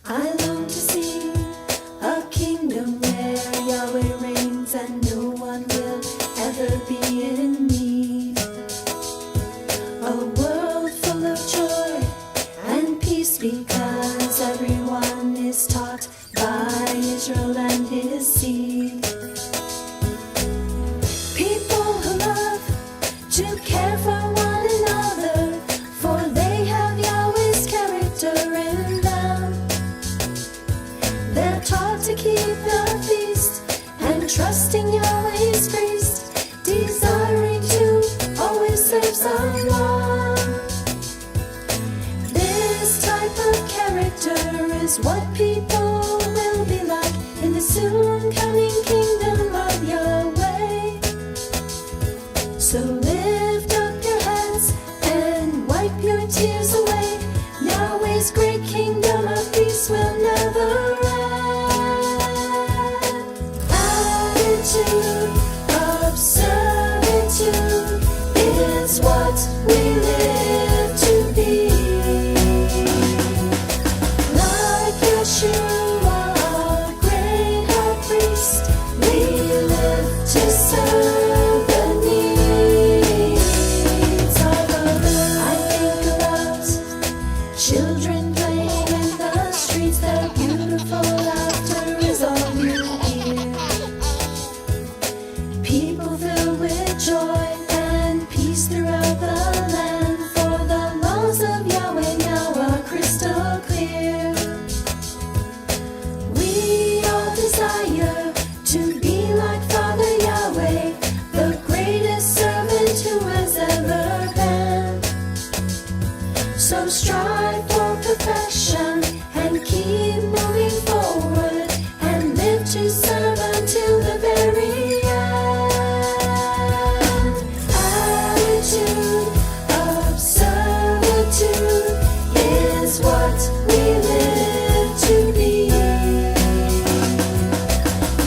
I long to see a kingdom where Yahweh reigns and no one will ever be in need. A world full of joy and peace because everyone is taught by Yisrayl and his seed. People who love to care for one another, for they have Yahweh's character in them. They're taught to keep the feast and trusting Yahweh's priest, desiring to always serve someone. This type of character is what people will be like in the soon coming kingdom of Yahweh. So lift up your heads and wipe your tears away. Yahweh's great kingdom of peace will never end. Attitude of servitude is what we live to be. Like Yeshua, our great high priest, we live to serve the needs of others. I think about children playing in the streets. Their beautiful laughter is all you hear. People filled with joy and peace throughout the land, for the laws of Yahweh now are crystal clear. We all desire to be like Father Yahweh, the greatest servant who has ever been. So strive for perfection and keep moving forward and live to serve until the very end. Attitude of servitude is what we live to be.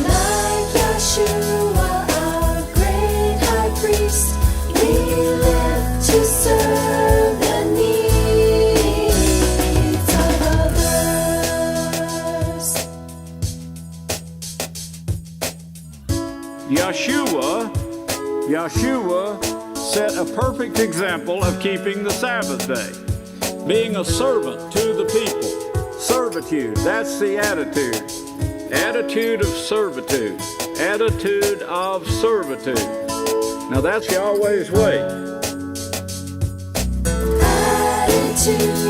Like Yeshua, our great high priest, we live to serve the needs of others. Yeshua set a perfect example of keeping the Sabbath day, being a servant to the people. Servitude, that's the attitude. Attitude of servitude. Attitude of servitude. Now that's Yahweh's way. Attitude